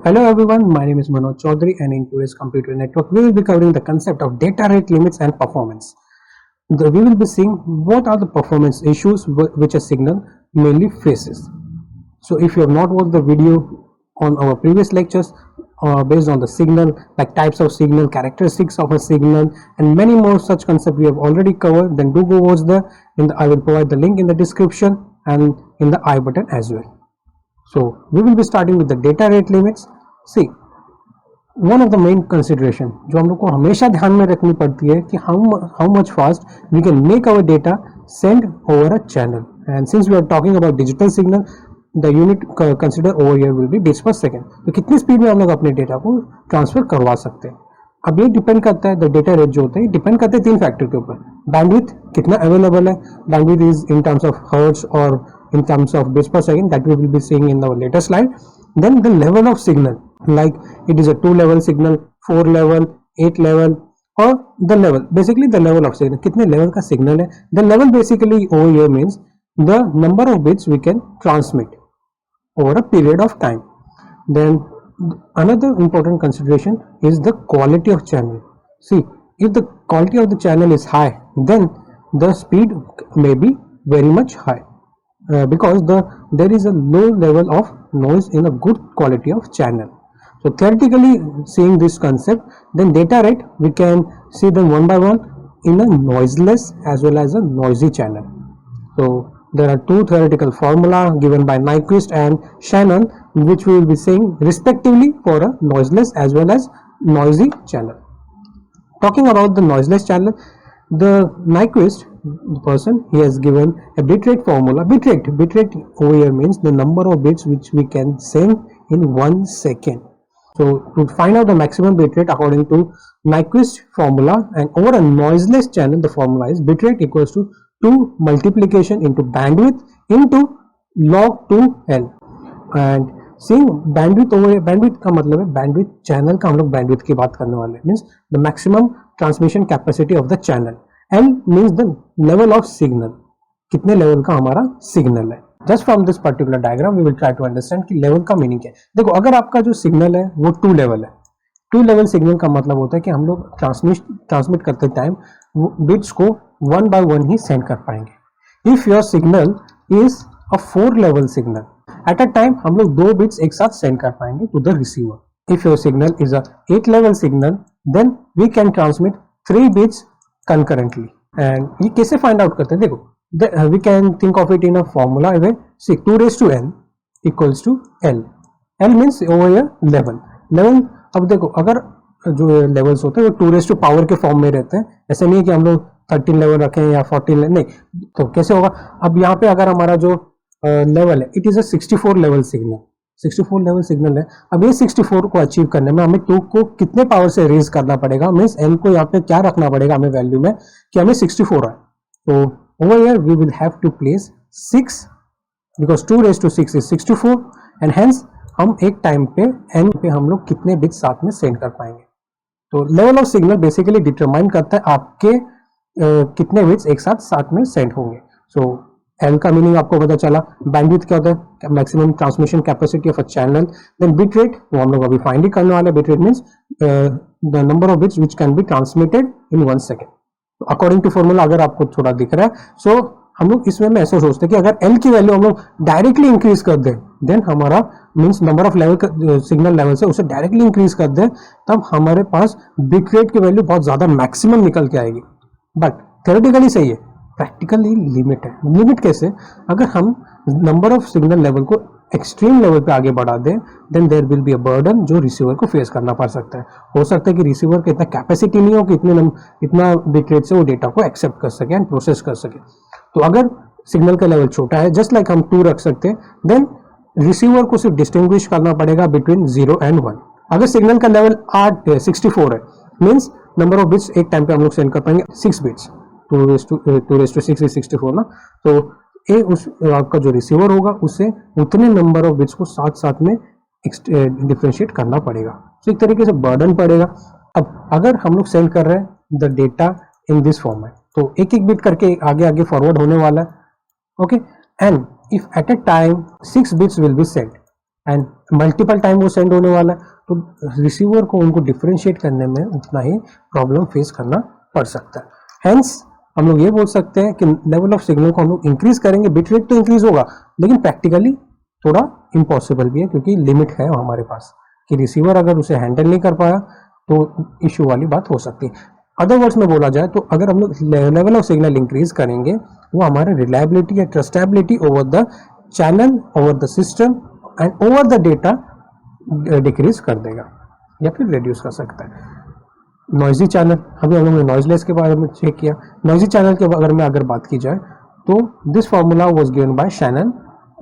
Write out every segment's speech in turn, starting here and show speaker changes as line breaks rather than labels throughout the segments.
Hello everyone, my name is Manoj Chaudhary and in today's computer network we will be covering the concept of data rate limits and performance. We will be seeing what are the performance issues which a signal mainly faces. So if you have not watched the video on our previous lectures based on the signal, like types of signal, characteristics of a signal and many more such concepts we have already covered, then do go watch I will provide the link in the description and in the I button as well. So we will be starting with the data rate limits. See, one of the main consideration जो हम लोग को हमेशा ध्यान में रखनी पड़ती है कि how much fast we can make our data send over a channel. And since we are talking about digital signal, the unit consider over here will be bits per second. तो कितनी स्पीड में हम लोग अपने data को transfer करवा सकते हैं. अब ये डिपेंड करता है, द डेटा रेट जो होते हैं डिपेंड करते हैं तीन फैक्टर के ऊपर. बैंडविड्थ कितना अवेलेबल है, bandwidth is in terms of hertz और in terms of bits per second, that we will be seeing in our later slide. Then the level of signal, like it is a 2 level signal, 4 level, 8 level, or the level, basically the level of signal, कितने level का signal है. The level basically over here means the number of bits we can transmit over a period of time. Then another important consideration is the quality of channel. See, if the quality of the channel is high, then the speed may be very much high. Because there is a low level of noise in a good quality of channel. So theoretically seeing this concept, then data rate we can see them one by one in a noiseless as well as a noisy channel. So there are two theoretical formula given by Nyquist and Shannon, which we will be seeing respectively for a noiseless as well as noisy channel. Talking about the noiseless channel, the Nyquist person, he has given a bitrate formula. Bitrate over here means the number of bits which we can send in 1 second. So to find out the maximum bitrate according to Nyquist formula, and over a noiseless channel the formula is bitrate equals to 2 multiplication into bandwidth into log 2L. and seeing bandwidth over here, bandwidth का मतलब है bandwidth channel का हम लोग bandwidth की बात करने वाले हैं, means the maximum transmission capacity of the channel. L means the level of signal, कितने लेवल का हमारा सिग्नल है. Just from this particular diagram we will try to understand कि लेवल का मीनिंग क्या है. देखो, अगर आपका जो सिग्नल है वो 2 लेवल है, 2 लेवल सिग्नल का मतलब होता है कि हम लोग ट्रांसमिट करते टाइम बिट्स को 1 by 1 ही सेंड कर पाएंगे. If your signal is a 4 level signal, at a time हम लोग 2 बिट्स एक साथ सेंड कर पाएंगे to the receiver. If your signal is a 8 level signal, then we can transmit 3 bits concurrently. And ये कैसे फाइंड आउट करते हैं? देखो, we can think of it in a formula where 2 raised to n equals to L. L means over here level. अब देखो, अगर जो levels होते हैं वो 2 raised to पावर के फॉर्म में रहते हैं. ऐसे नहीं है कि हम लोग 13 लेवल रखें या 14 लेवल, नहीं. तो कैसे होगा? अब यहाँ पे अगर हमारा जो लेवल है, it is a 64 level signal. 64 level signal है. अब ये 64 को अचीव करने में हमें 2 को कितने पावर से रेज करना पड़ेगा, मींस n को यहाँ पे क्या रखना पड़ेगा हमें वैल्यू में कि हमें 64 है. तो over here we will have to place 6 because 2 raised to 6 is 64 and hence हम एक टाइम पे n पे हम लोग कितने बिट्स साथ में सेंड कर पाएंगे. तो level of signal basically determine करता है आपके कितने बिट्स एक साथ में सेंड होंगे. सो L का मीनिंग आपको पता चला. बैंडविड्थ क्या होता है? Maximum transmission capacity of a channel. Then bit rate, वो हम लोग अभी फाइंड ही करने वाले. Bit rate means the number of bits which can be transmitted in 1 second. तो अकॉर्डिंग टू फॉर्मूला अगर आपको थोड़ा दिख रहा है, सो हम लोग इसमें में ऐसा सोचते हैं कि अगर L की वैल्यू हम लोग डायरेक्टली इंक्रीज कर दें, देन हमारा means number of level signal level से उसे डायरेक्टली इंक्रीज कर दें, तब हमारे पास बिट रेट की वैल्यू बहुत ज्यादा मैक्सिमम निकल के आएगी. बट थ्योरेटिकली सही है, प्रैक्टिकली लिमिट है. लिमिट कैसे? अगर हम नंबर ऑफ सिग्नल लेवल को एक्सट्रीम लेवल पे आगे बढ़ा दें, then there will be a burden जो रिसीवर को फेस करना पड़ सकता है. हो सकता है कि रिसीवर के इतना कैपेसिटी नहीं हो कि इतना बिट रेट से वो डेटा को एक्सेप्ट कर सके एंड प्रोसेस कर सके. तो अगर सिग्नल का लेवल छोटा है, जस्ट लाइक हम 2 रख सकते हैं, देन रिसीवर को सिर्फ डिस्टिंग्विश करना पड़ेगा बिटवीन 0 and 1. अगर सिग्नल का लेवल 64 है, मीन्स नंबर ऑफ बिट्स एक टाइम पे हम लोग सेंड कर पाएंगे 6 बिट्स. 2 raised to 6 is 64 ना. तो ये उस आपका जो रिसीवर होगा उससे उतने नंबर ऑफ बिट्स को साथ में डिफरेंशिएट करना पड़ेगा. तो एक तरीके से बर्डन पड़ेगा. अब अगर हम लोग सेंड कर रहे हैं the data in this format, तो एक बिट करके आगे फॉरवर्ड होने वाला है. Okay, and if at a time 6 bits will be sent, and multiple time वो सेंड होने वाला है, तो रिसीवर को उनको डिफ्रेंशिएट करने में उतना ही प्रॉब्लम फेस करना पड़ सकता है। हेंस हम लोग ये बोल सकते हैं कि लेवल ऑफ सिग्नल को हम लोग इंक्रीज करेंगे, बिट रेट तो इंक्रीज होगा, लेकिन प्रैक्टिकली थोड़ा इम्पॉसिबल भी है, क्योंकि लिमिट है हमारे पास कि रिसीवर अगर उसे हैंडल नहीं कर पाया तो इश्यू वाली बात हो सकती है। अदर वर्ड्स में बोला जाए तो अगर हम लोग लेवल ऑफ सिग्नल इंक्रीज करेंगे, वो हमारे रिलायबिलिटी या trustability over the channel, over the system and over the data decrease कर देगा या फिर रिड्यूस कर सकता है। नॉइजी चैनल, अभी हम लोग ने नॉइजलेस के बारे में चेक किया। नॉइजी चैनल के बारे में अगर बात की जाए तो this formula was given by Shannon,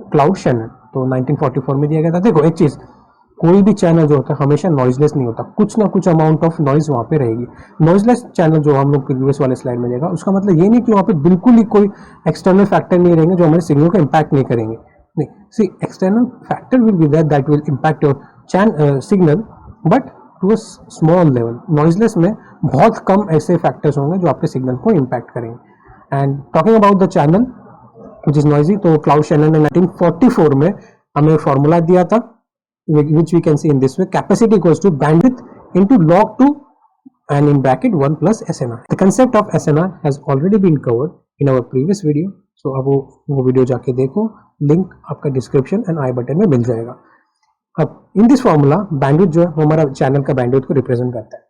cloud Shannon, तो 1944 में दिया गया था। देखो एक चीज, कोई भी चैनल जो होता है हमेशा नॉइजलेस नहीं होता, कुछ ना कुछ अमाउंट ऑफ नॉइज वहाँ पे रहेगी। नॉइजलेस चैनल जो हम लोग प्रीवियस वाले स्लाइड में देखा, उसका मतलब ये नहीं कि वहाँ पे बिल्कुल ही कोई एक्सटर्नल फैक्टर नहीं रहेंगे जो हमारे सिग्नल को इम्पैक्ट नहीं करेंगे। नहीं, see external factor will be there that will impact your signal, but to a small level. Noiseless में बहुत कम ऐसे फैक्टर्स होंगे जो आपके सिग्नल को इम्पैक्ट करेंगे। And talking about the channel which is noisy, तो क्लाउड शैनन ने 1944 में हमें फॉर्मूला दिया था, which we can see in this way: capacity equals to bandwidth into log 2 and in bracket 1 plus SNR. The concept of SNR has already been covered in our previous video, so अब वो video जाके देखो, link आपका description and I button में मिल जाएगा। अब in this formula bandwidth जो है वो हमारा चैनल का बैंडविड्थ को रिप्रेजेंट करता है।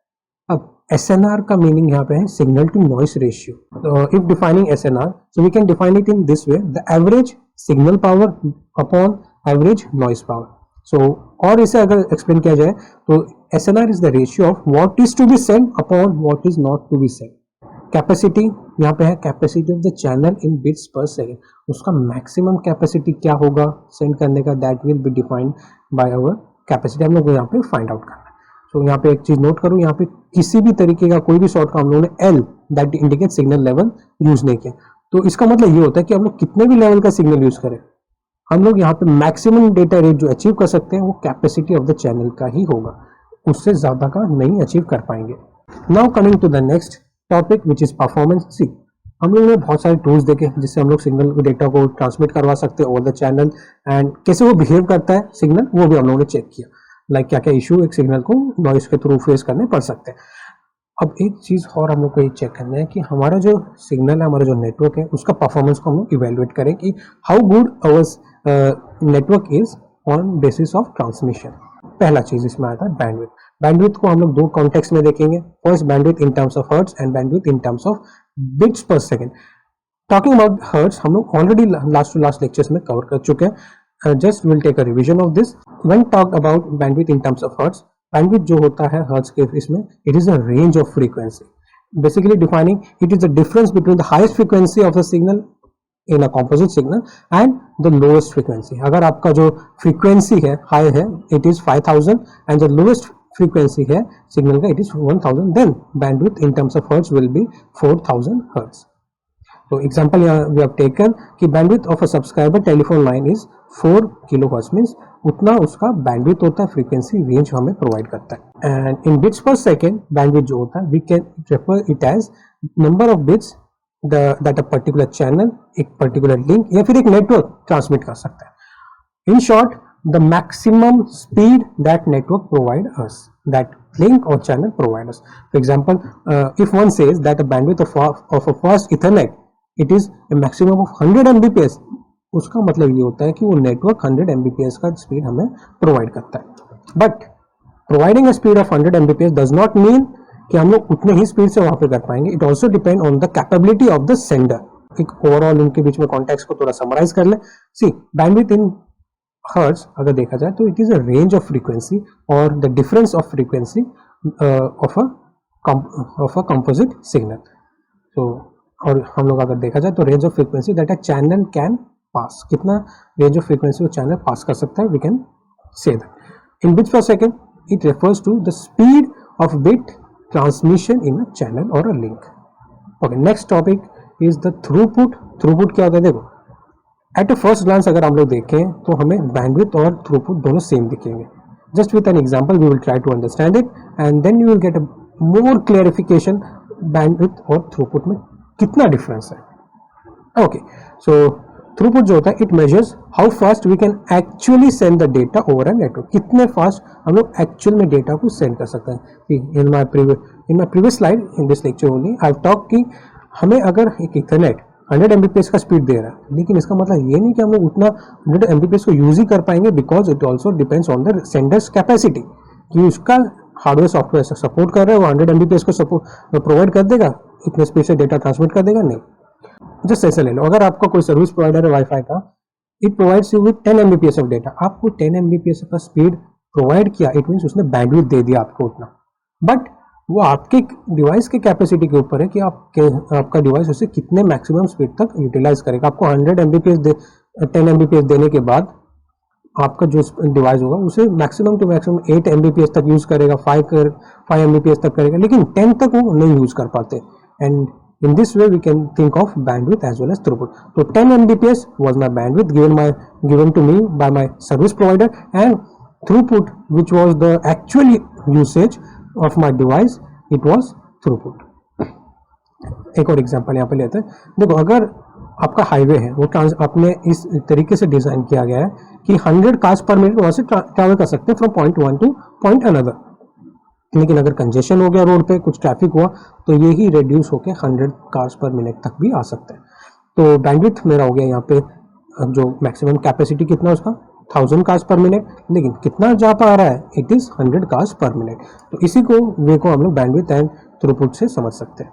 अब SNR का मीनिंग यहाँ पे है signal to noise ratio. If defining SNR, so we can define it in this way: the average signal power upon average noise power. So और इसे अगर एक्सप्लेन किया जाए तो SNR is the ratio of what is to be send upon what is not to be send. Capacity यहाँ पे है capacity of the channel in bits per second, उसका मैक्सिमम कैपेसिटी क्या होगा सेंड करने का, that will be defined by our capacity. हम लोग यहाँ पे फाइंड आउट करना है। तो यहाँ पे एक चीज नोट करूँ, यहाँ पे किसी भी तरीके का कोई भी शॉर्ट का हम लोगों ने L that indicate signal level use नहीं किया, तो इसका मतलब ये होता है कि हम लोग कितने भी लेवल का सिग्नल यूज करें, हम लोग यहाँ पे मैक्सिमम डेटा रेट जो अचीव कर सकते हैं वो कैपेसिटी ऑफ द चैनल का ही होगा, उससे ज्यादा का नहीं अचीव कर पाएंगे। Now coming to the next topic which is performance. See हम लोगों ने बहुत सारे टूल्स देखे जिससे हम लोग सिग्नल डेटा को ट्रांसमिट करवा सकते हैं ओवर द चैनल, एंड कैसे वो बिहेव करता है सिग्नल वो भी हम लोगों ने चेक किया, लाइक क्या क्या इशू एक सिग्नल को नॉइस के थ्रू फेस करने पड़ सकते हैं। अब एक चीज और हम लोग को ये चेक करना है कि हमारा जो सिग्नल है, हमारा जो नेटवर्क है, उसका परफॉर्मेंस को हम लोग इवेल्युएट करें कि how good our network is on basis of transmission. पहला चीज इसमें आता है बैंडविड्थ। बैंडविड्थ को हम लोग दो कॉन्टेक्स्ट में देखेंगे, first bandwidth in terms of hertz and bandwidth in terms of bits per second. Talking about hertz हम लोग already last two last lectures में कवर कर चुके हैं, just will take a revision of this. When talk about bandwidth in terms of hertz, bandwidth जो होता है hertz के इसमें, it is a range of frequency, basically defining it is the difference between the highest frequency of the signal in a composite signal and the lowest frequency. अगर आपका जो frequency है high है, इट इज 5000 एंड जो lowest frequency है signal का, it is 1000, then bandwidth in terms of hertz will be 4000 hertz. तो example we have taken कि bandwidth of a subscriber telephone line is 4 kilohertz, means उतना उसका bandwidth होता है, frequency range हमें प्रोवाइड करता है। And in bits per second bandwidth जो होता है, we can refer it as number of bits that a particular channel, एक पर्टिकुलर लिंक या फिर एक नेटवर्क ट्रांसमिट कर सकता है। In short, the maximum speed that network provide us, that link or channel provide us. For example, if one says that a bandwidth of a fast Ethernet it is a maximum of 100 Mbps, उसका मतलब ये होता है कि वो network 100 Mbps का speed हमें provide करता है। But providing a speed of 100 Mbps does not mean कि हम लोग उतने ही स्पीड से वहां पे कर पाएंगे। It also depend on the capability of the sender. एक ओवरऑल इनके बीच में कॉन्टेक्स्ट को थोड़ा समराइज कर ले। सी बैंडविड्थ इन हर्ट्ज अगर देखा जाए तो it is a range of frequency और the difference of frequency of a composite signal. तो और हम लोग अगर देखा जाए तो range of frequency that a channel can pass, कितना रेंज ऑफ फ्रीक्वेंसी वो चैनल पास कर सकता है, we can say that. In bits per second it refers to the speed of bit transmission in a channel और a link. Okay, next topic is the throughput. Throughput क्या होता है? देखो, at a first glance अगर हम लोग देखें तो हमें बैंडविड्थ और थ्रूपुट दोनों सेम दिखेंगे। Just with an example we will try to understand it and then you will get a more clarification bandwidth और थ्रूपुट में कितना डिफरेंस है। ओके, सो थ्रूपुट जो होता है it measures how fast we can actually send the data over a network, कितने fast हम लोग एक्चुअल में डेटा को सेंड कर सकते हैं। In my previous slide in this lecture only I have talk कि हमें अगर एक इथरनेट 100 Mbps का स्पीड दे रहा है, लेकिन इसका मतलब ये नहीं कि हम लोग उतना 100 Mbps को यूज ही कर पाएंगे, because it also depends on the Sanders capacity कि उसका हार्डवेयर सॉफ्टवेयर सपोर्ट कर रहा है, वो 100 Mbps को सपोर्ट प्रोवाइड कर देगा, इतने स्पीड से डेटा ट्रांसमिट कर देगा, नहीं। जस्ट ऐसे ले लो, अगर आपका कोई सर्विस प्रोवाइडर है वाईफाई का, it provides you with 10 Mbps of data, आपको 10 Mbps का स्पीड प्रोवाइड किया, इट मीन्स उसने बैंडविड्थ दे दिया आपको उतना, बट वो आपके डिवाइस के कैपेसिटी के ऊपर है कि आपका डिवाइस उसे कितने मैक्सिमम स्पीड तक यूटिलाइज करेगा। आपको 100 Mbps 10 Mbps देने के बाद आपका जो डिवाइस होगा उसे मैक्सिमम टू मैक्सिमम 8 Mbps तक यूज करेगा, 5 Mbps तक करेगा, लेकिन 10 तक वो नहीं यूज कर पाते। And in this way we can think of bandwidth as well as throughput. So 10 Mbps was my bandwidth given to me by my service provider, and throughput, which was the actual usage of my device, it was throughput. एक और example यहाँ पे लेते हैं। देखो, अगर आपका highway है वो आपने इस तरीके से डिजाइन किया गया है कि 100 कार्स पर मिनट वहां से ट्रैवल कर सकते हैं from point one two point another, लेकिन अगर कंजेशन हो गया रोड पे, कुछ ट्रैफिक हुआ, तो ये ही रिड्यूस होकर 100 कार्स पर मिनट तक भी आ सकते हैं। तो बैंडविड्थ मेरा हो गया यहाँ पे, जो मैक्सिमम कैपेसिटी कितना उसका 1000 कार्स पर मिनट, लेकिन कितना जा पा रहा है, इट इज 100 कार्स पर मिनट। तो इसी को वे को हम लोग बैंडविड्थ एंड थ्रूपुट से समझ सकते हैं।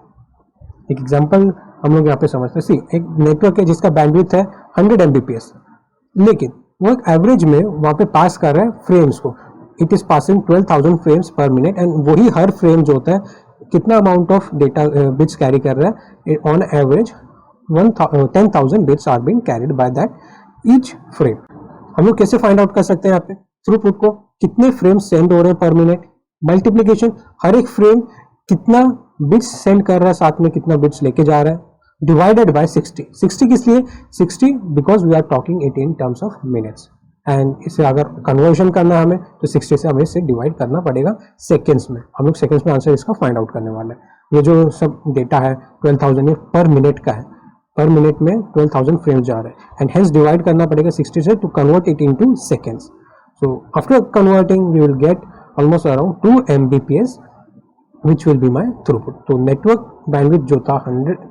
एक एग्जांपल हम लोग यहाँ पे समझते हैं। सी, एक नेटवर्क है जिसका बैंडविड्थ है 100 Mbps, लेकिन वो एक एवरेज में वहाँ पे पास कर रहा है फ्रेम्स को, it is passing 12,000 frames per minute, and वही हर फ्रेम जो होता है कितना amount of data bits carry कर रहा है, on average 10,000 bits are being carried by that each frame. हम लोग कैसे फाइंड आउट कर सकते हैं यहाँ पे थ्रूपुट को, कितने फ्रेम सेंड हो रहे हैं पर मिनट, मल्टीप्लीकेशन, हर एक फ्रेम कितना बिट्स सेंड कर रहा है, साथ में कितना बिट्स लेके जा रहा है, डिवाइडेड बाय 60। 60 किस लिए? 60 because we are talking it in terms of minutes, and इसे अगर कन्वर्जन करना है हमें तो 60 से हमें इसे डिवाइड करना पड़ेगा सेकेंड्स में। हम लोग सेकेंड्स में आंसर इसका फाइंड आउट करने वाले हैं। ये जो सब डेटा है 12,000 ये पर मिनट का है, पर मिनट में 12,000 फ्रेम्स जा रहे हैं, एंड हेंस डिवाइड करना पड़ेगा 60 से to convert it into seconds. So after converting we will get almost around 2 Mbps which will be my throughput। तो नेटवर्क बैंडविड्थ जो था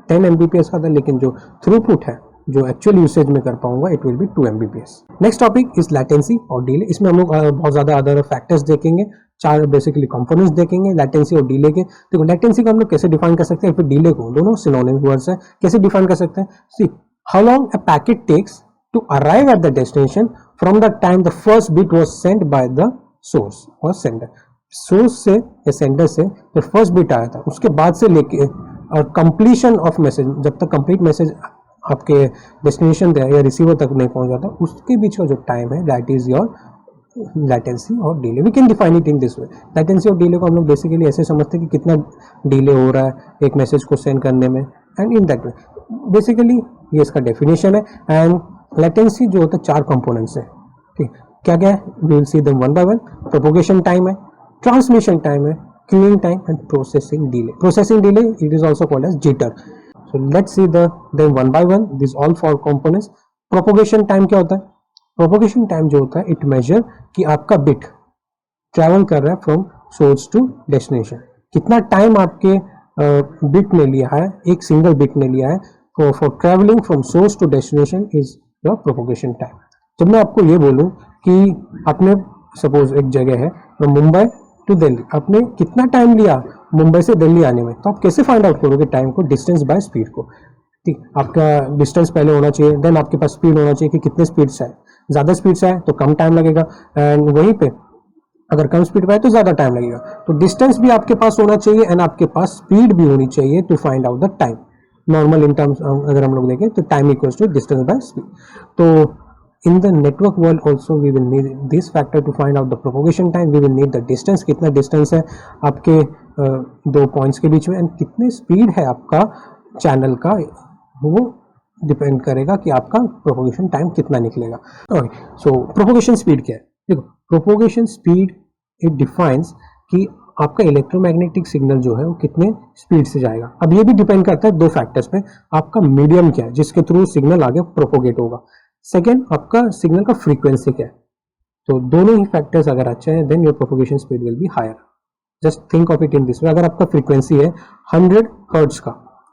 10 Mbps का था, लेकिन जो थ्रूपुट है, जो एक्चुअल यूसेज में कर पाऊंगा, it will be 2 Mbps। Next topic is latency और डिले। इसमें हम लोग बहुत ज्यादा अदर फैक्टर्स देखेंगे, 4 बेसिकली कंपोनेंट्स देखेंगे लैटेंसी और डिले के। देखो, लैटेंसी को हम लोग कैसे डिफाइन कर सकते हैं, फिर डिले को, दोनों सिनोनिम वर्ड्स है, कैसे डिफाइन कर सकते हैं। See, how long a packet takes to arrive at the destination from the time the first bit was sent by the source और सेंडर। सोर्स से या सेंडर से जो फर्स्ट बिट आया था उसके बाद से लेके और कंप्लीशन ऑफ मैसेज, जब तक कंप्लीट मैसेज आपके डेस्टिनेशन या रिसीवर तक नहीं पहुंच जाता, उसके बीच का जो टाइम है, दैट इज योर लैटेंसी और delay. We can define it in this way. Latency और डिले को हम लोग बेसिकली ऐसे समझते हैं कि कितना डिले हो रहा है एक मैसेज को सेंड करने में, and in that way basically ये इसका डेफिनेशन है। एंड लैटेंसी जो होता है 4 कंपोनेंट्स है, ठीक, क्या क्या है, we will see them one by one. Propagation time है, ट्रांसमिशन टाइम है, queuing time and processing delay. Processing delay, it is also called as jitter. So let's see them one by one. These all 4 components. Propagation time क्या होता है? Propagation time जो होता है, it measure कि आपका bit travel कर रहा है from source to destination. कितना time आपके bit ने लिया है, एक single bit ने लिया है for traveling from source to destination is the propagation time. जब मैं आपको ये बोलूँ कि आपने suppose एक जगह है मुंबई टू दिल्ली, आपने कितना टाइम लिया मुंबई से दिल्ली आने में, तो आप कैसे फाइंड आउट करोगे टाइम को? डिस्टेंस बाय स्पीड को। ठीक, आपका डिस्टेंस पहले होना चाहिए, देन आपके पास स्पीड होना चाहिए कि कितने स्पीड से है। ज़्यादा स्पीड से है तो कम टाइम लगेगा, एंड वहीं पे अगर कम स्पीड पे है तो ज़्यादा टाइम लगेगा। तो डिस्टेंस भी आपके पास होना चाहिए एंड आपके पास स्पीड भी होनी चाहिए to find out the time. Normal in terms अगर हम लोग देखें तो time equals to distance by speed. तो in the network world also we will need this factor to find out the propagation time. We will need the distance, कितना distance है आपके 2 points के बीच में, एंड कितने स्पीड है आपका चैनल का, वो डिपेंड करेगा कि आपका प्रोपोगेशन टाइम कितना निकलेगा। सो प्रोपोगेशन स्पीड क्या है? देखो, प्रोपोगेशन स्पीड इट डिफाइंस कि आपका इलेक्ट्रोमैग्नेटिक सिग्नल जो है वो कितने स्पीड से जाएगा। अब ये भी डिपेंड करता है दो फैक्टर्स पे, आपका मीडियम क्या है जिसके थ्रू सिग्नल आगे प्रोपोगेट होगा, सेकेंड आपका सिग्नल का फ्रीक्वेंसी क्या है। तो दोनों ही फैक्टर्स अगर अच्छे हैं then your propagation speed will be higher. Just think of it in this way, अगर आपका फ्रीक्वेंसी है 100 हर्ट्ज का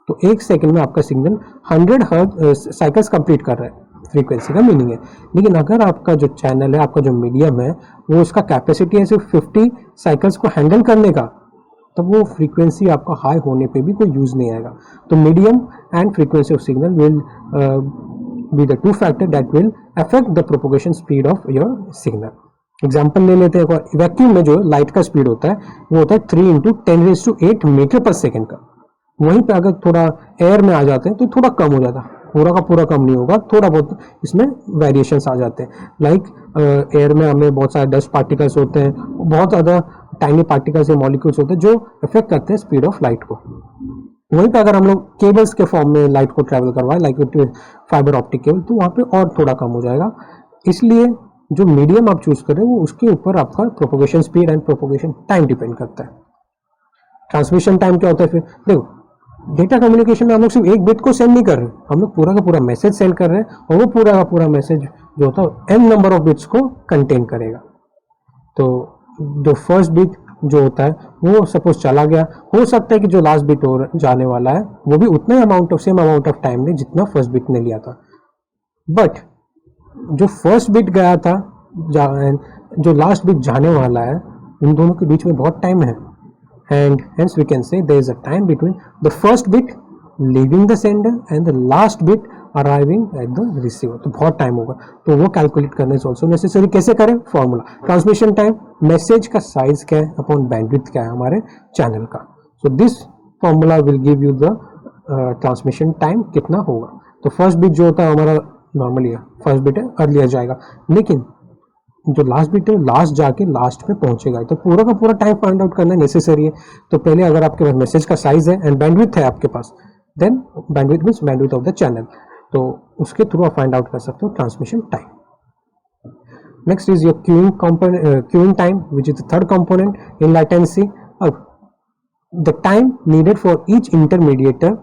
तो एक सेकंड में आपका सिग्नल 100 हर्ट्ज साइकिल्स कंप्लीट कर रहा है, फ्रीक्वेंसी का मीनिंग है। लेकिन अगर आपका जो चैनल है, आपका जो मीडियम है, वो उसका कैपेसिटी है सिर्फ 50 साइकिल्स को हैंडल करने का, तब वो फ्रीक्वेंसी आपका हाई होने पे भी कोई यूज नहीं आएगा। तो medium and frequency of signal will be the two factor that will affect the propagation speed of your signal. Example ले लेते हैं, वैक्यूम में जो लाइट का स्पीड होता है वो होता है 3 × 10⁸ मीटर पर सेकेंड का। वहीं पे अगर थोड़ा एयर में आ जाते हैं तो थोड़ा कम हो जाता है, पूरा का पूरा कम नहीं होगा, थोड़ा बहुत इसमें वेरिएशंस आ जाते हैं। लाइक एयर में हमें बहुत सारे डस्ट पार्टिकल्स होते हैं, बहुत ज़्यादा टाइनी पार्टिकल्स या मॉलिक्यूल्स होते हैं जो इफेक्ट करते हैं स्पीड ऑफ लाइट को। वहीं पे अगर हम लोग केबल्स के फॉर्म में लाइट को ट्रैवल करवाएं लाइक फाइबर ऑप्टिक केबल, तो वहाँ पे और थोड़ा कम हो जाएगा। इसलिए जो मीडियम आप चूज करें वो उसके ऊपर आपका propagation speed and propagation time depend करता है। ट्रांसमिशन टाइम क्या होता है फिर, देखो डेटा कम्युनिकेशन में हम लोग सिर्फ एक बिट को सेंड नहीं कर रहे, हम लोग पूरा का पूरा मैसेज सेंड कर रहे हैं, और वो पूरा का पूरा मैसेज जो होता है n नंबर ऑफ बिट्स को कंटेन करेगा। तो जो फर्स्ट बिट जो होता है वो सपोज चला गया, हो सकता है कि जो लास्ट बिट हो जाने वाला है वो भी उतना ही सेम अमाउंट ऑफ टाइम में जितना फर्स्ट बिट ने लिया था। बट जो फर्स्ट बिट गया था जो लास्ट बिट जाने वाला है, उन दोनों के बीच में बहुत टाइम है, and hence we can say there is a time between the first bit leaving the sender and the last bit arriving at the receiver। तो बहुत टाइम होगा, तो वो कैलकुलेट करना इज ऑल्सो नेसेसरी। कैसे करें, फॉर्मूला ट्रांसमिशन टाइम, मैसेज का size क्या है अपॉन बैंडविड्थ क्या है हमारे चैनल का। So this formula will give you the transmission time कितना होगा। तो फर्स्ट बिट जो होता है हमारा नॉर्मली फर्स्ट बिट है अर्लियर जाएगा, लेकिन जो लास्ट बिट है लास्ट जाके लास्ट पे पहुंचेगा, तो पूरा का पूरा टाइम फाइंड आउट करना नेसेसरी है। तो पहले अगर आपके पास मैसेज का साइज है एंड बैंडविड्थ है आपके पास, then bandwidth means bandwidth of the channel, तो उसके थ्रू आप फाइंड आउट कर सकते हो transmission time. Next is your queuing time which is the third component in latency। अब the time needed for each intermediator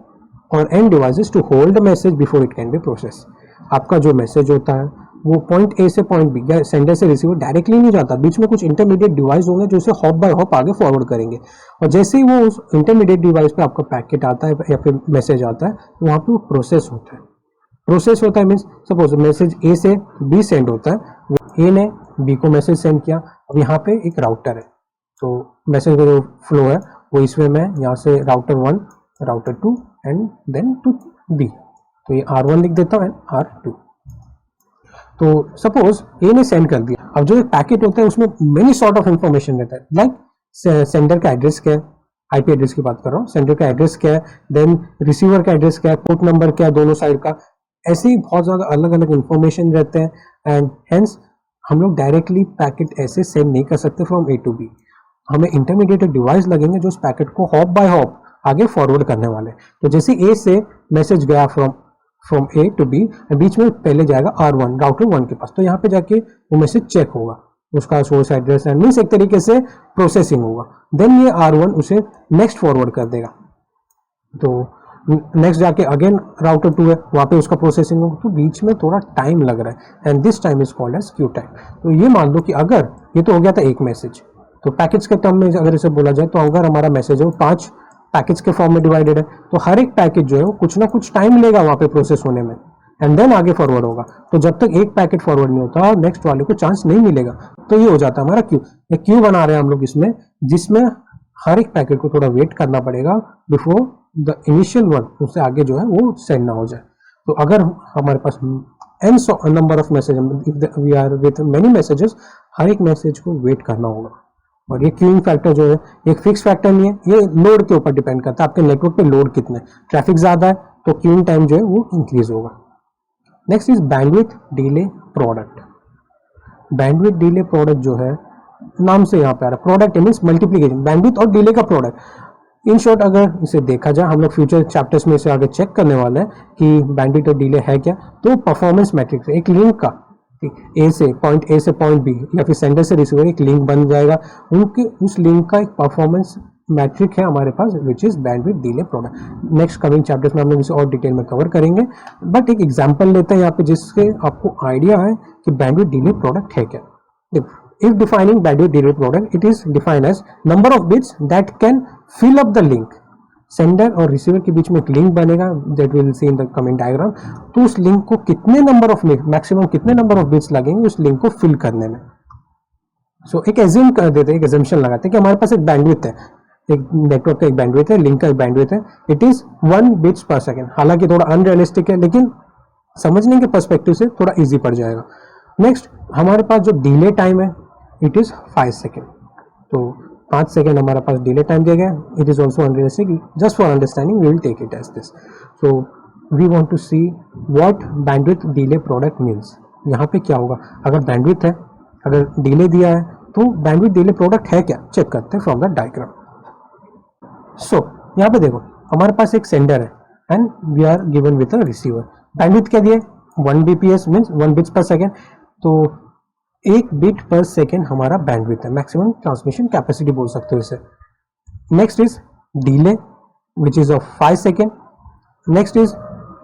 और end devices to hold the message before it can be process. आपका जो message होता है वो point A से point B या sender से रिसीवर डायरेक्टली नहीं जाता, बीच में कुछ इंटरमीडिएट डिवाइस होंगे जो उसे हॉप बाय हॉप आगे फॉरवर्ड करेंगे, और जैसे ही वो उस इंटरमीडिएट डिवाइस पे आपका पैकेट आता है या फिर मैसेज आता है तो वहाँ पे वो प्रोसेस होता है। प्रोसेस होता है मीन्स सपोज मैसेज ए से बी सेंड होता है, वो ए ने बी को मैसेज सेंड किया, अब यहाँ पे एक राउटर है, तो मैसेज का जो फ्लो है वो इस वे में यहाँ से router 1 router 2 and then to B, तो ये R1 लिख देता हूँ एंड R2। तो सपोज ए ने सेंड कर दिया, अब जो एक पैकेट होता है उसमें मेनी सॉर्ट ऑफ इंफॉर्मेशन रहता है, लाइक सेंडर का एड्रेस क्या है, आईपी एड्रेस की बात कर रहा हूँ, सेंडर का एड्रेस क्या है, देन रिसीवर का एड्रेस क्या है, पोर्ट नंबर क्या है दोनों साइड का, ऐसे ही बहुत ज़्यादा अलग अलग इंफॉर्मेशन रहते हैं। एंड हेंस हम लोग डायरेक्टली पैकेट ऐसे सेंड नहीं कर सकते फ्रॉम ए टू बी, हमें इंटरमीडिएट डिवाइस लगेंगे जो उस पैकेट को हॉप बाय हॉप आगे फॉरवर्ड करने वाले। तो जैसे ए से मैसेज गया फ्रॉम ए टू बी, बीच में पहले जाएगा R1 राउटर 1 के पास, तो यहाँ पे जाके वो मैसेज चेक होगा, उसका सोर्स एड्रेस एंड मीन्स एक तरीके से प्रोसेसिंग होगा, देन ये R1 उसे नेक्स्ट फॉरवर्ड कर देगा, तो नेक्स्ट जाके अगेन राउटर 2 है वहाँ पे उसका प्रोसेसिंग होगा, तो बीच में थोड़ा टाइम लग रहा है and this time is called as queue time. तो ये मान लो कि अगर ये तो हो गया था एक मैसेज, तो पैकेट्स के टर्म में अगर इसे बोला जाए तो अगर हमारा मैसेज है वो 5 पैकेट्स के फॉर्म में डिवाइडेड है, तो हर एक पैकेट जो है वो कुछ ना कुछ टाइम लेगा वहाँ पे प्रोसेस होने में एंड देन आगे फॉरवर्ड होगा। तो जब तक एक पैकेट फॉरवर्ड नहीं होता और नेक्स्ट वाले को चांस नहीं मिलेगा, तो ये हो जाता है हमारा क्यू। एक क्यू बना रहे हैं हम लोग इसमें, जिसमें हर एक पैकेट को थोड़ा वेट करना पड़ेगा बिफोर द इनिशियल वन उससे आगे जो है वो सेंड ना हो जाए। तो अगर हमारे पास n number of message, if we are with many messages, हर एक मैसेज को वेट करना होगा। और ये क्यूइंग फैक्टर जो है एक फिक्स फैक्टर नहीं है, ये लोड के ऊपर डिपेंड करता है, आपके नेटवर्क पे लोड कितना है, ट्रैफिक ज्यादा है तो क्यूइंग टाइम जो है वो इंक्रीज होगा। Next is bandwidth delay product. Bandwidth delay product जो है नाम से यहाँ पे आ रहा है, प्रोडक्ट मीन्स मल्टीप्लीकेशन, बैंडविड्थ और डिले का प्रोडक्ट। इन शॉर्ट अगर इसे देखा जाए, हम लोग फ्यूचर चैप्टर्स में इसे आगे चेक करने वाले हैं कि बैंडविड्थ और डिले है क्या। तो परफॉर्मेंस मैट्रिक्स एक लिंक का ए से पॉइंट बी या फिर सेंडर से रिसीवर एक लिंक बन जाएगा, उनके उस लिंक का एक परफॉर्मेंस मैट्रिक है हमारे पास which is bandwidth delay product. Next coming chapters में हम लोग इसे और डिटेल में कवर करेंगे, बट एक एग्जांपल लेते हैं यहाँ पे जिससे आपको आइडिया है कि बैंडविड्थ डिले प्रोडक्ट है क्या। देखो, if defining bandwidth delay product, it is defined as number of bits that can fill up the link. Sender और रिसीवर के बीच में एक लिंक बनेगा, that will see in the coming diagram. तो उस लिंक को कितने नंबर ऑफ मैक्सिमम कितने नंबर ऑफ बिट्स लगेंगे उस लिंक को फिल करने में। सो एक एज्यूम कर देते हैं, एक एजम्पशन लगाते हैं कि हमारे पास एक बैंडविड्थ है, एक नेटवर्क का एक बैंडविड्थ है, लिंक का एक बैंडविड्थ है, it is 1 bits per second. हालांकि थोड़ा अनरियलिस्टिक है, लेकिन समझने के पर्सपेक्टिव से थोड़ा इजी पड़ जाएगा। नेक्स्ट, हमारे पास जो डिले टाइम है इट इज 5 सेकेंड। तो 5 सेकेंड हमारे पास डिले टाइम दिया गया। It is also unrealistic, just for understanding we will take it as this. So we want to see what bandwidth delay product means. यहाँ पे क्या होगा, अगर बैंडविड्थ है, अगर डिले दिया है, तो बैंडविड्थ डिले प्रोडक्ट है क्या, चेक करते हैं फ्रॉम द डायग्राम। सो यहाँ पे देखो, हमारे पास एक सेंडर है and we are given with a receiver. Bandwidth क्या दिया, 1 bps means 1 bits per second. तो 1 बिट पर सेकेंड हमारा बैंडविड्थ है, मैक्सिमम ट्रांसमिशन कैपेसिटी बोल सकते हो इसे। Next is delay which is of 5 second. Next is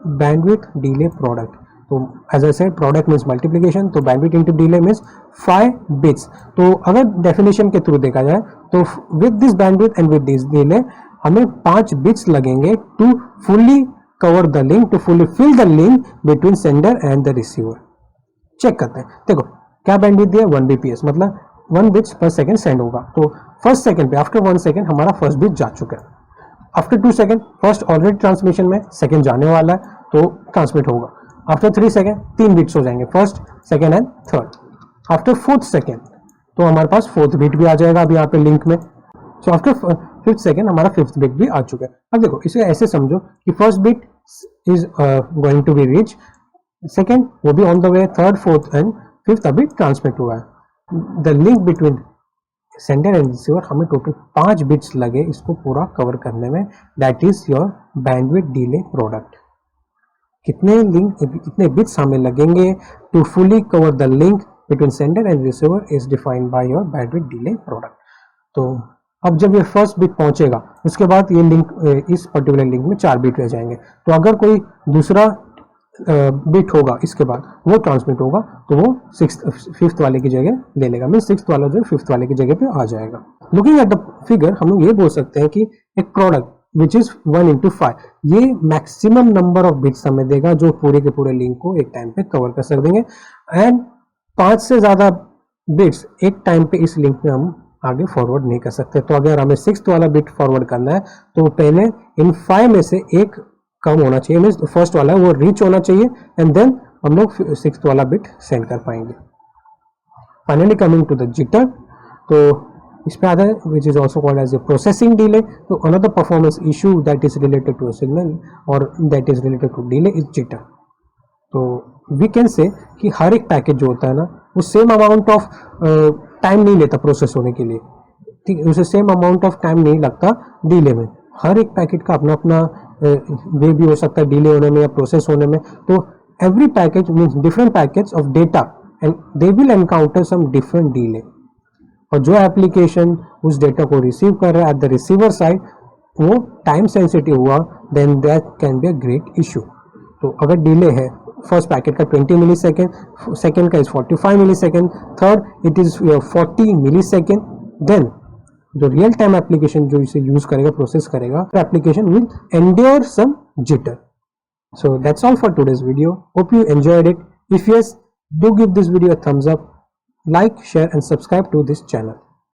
bandwidth delay product. तो as I said, product means multiplication, तो bandwidth into delay means 5 bits. तो अगर डेफिनेशन के थ्रू देखा जाए तो with this bandwidth and with this delay हमें 5 bits लगेंगे to fully cover the link, to fully fill the link between sender and the receiver. Check करते हैं, देखो क्या बैंडविड्थ दिया, 1 bps, मतलब 1 बिट्स पर सेकेंड सेंड होगा। तो फर्स्ट सेकेंड पे आफ्टर 1 सेकेंड हमारा फर्स्ट बिट जा चुका है। After 2 second first already transmission में, सेकेंड जाने वाला है तो ट्रांसमिट होगा। आफ्टर 3 सेकेंड 3 बिट्स हो जाएंगे, first second and third. After 4th second तो हमारे पास 4th बिट भी आ जाएगा अभी यहाँ पे लिंक में। सो आफ्टर 5th सेकेंड हमारा 5th बिट भी आ चुका है। अब देखो, इसे ऐसे समझो कि first bit is going to be reach, second वो भी on the way, third, fourth and 5th अभी ट्रांसमिट हुआ है। The link between sender and receiver, हमें टोटल 5 बिट्स लगे इसको पूरा कवर करने में, that is your bandwidth delay product. कितने बिट्स हमें लगेंगे to fully cover the link between sender and receiver is defined by your bandwidth delay product. तो अब जब ये फर्स्ट बिट पहुंचेगा उसके बाद ये लिंक, इस पर्टिकुलर लिंक में 4 बिट रह जाएंगे। तो अगर कोई दूसरा बिट होगा इसके बाद वो ट्रांसमिट होगा तो वो 5th वाले की जगह ले लेगा, मीन 6th वाला जो 5th वाले की जगह पे आ जाएगा। लुकिंग एट द फिगर हम लोग ये बोल सकते हैं कि एक प्रोडक्ट विच इज 1 into 5, ये मैक्सिमम नंबर ऑफ बिट्स हमें देगा जो पूरे के पूरे लिंक को एक टाइम पे कवर कर सकेंगे। एंड 5 से ज्यादा बिट्स एक टाइम पे इस लिंक में हम आगे फॉरवर्ड नहीं कर सकते। तो अगर हमें 6th वाला बिट फॉरवर्ड करना है तो पहले इन 5 में से एक कम होना चाहिए, मीन्स फर्स्ट वाला वो रीच होना चाहिए एंड देन हम लोग 6th वाला बिट सेंड कर पाएंगे। Finally coming to the jitter, तो इसमें आता है which is also called as a processing delay. तो another performance issue that is related to a signal और that is related to delay is jitter. तो we can say कि हर एक package जो होता है ना वो सेम अमाउंट ऑफ टाइम नहीं लेता प्रोसेस होने के लिए, ठीक है, उसे सेम अमाउंट ऑफ टाइम नहीं लगता डिले में। हर एक पैकेट का अपना अपना वे भी हो सकता है डिले होने में या प्रोसेस होने में। तो every package means different package of data and they will encounter some different delay. और जो एप्लीकेशन उस डेटा को रिसीव कर रहा है एट द रिसीवर साइड वो टाइम सेंसिटिव हुआ then that can be a great issue. तो अगर डिले है फर्स्ट पैकेट का 20 मिली सेकेंड, सेकेंड का is 45 millisecond, third it is 40 millisecond, then जो रियल टाइम एप्लीकेशन जो इसे यूज करेगा, प्रोसेस करेगा, application will endure some jitter. So that's all for today's video. Hope you enjoyed it. If yes, do give this video a thumbs up, like, share and subscribe to this channel.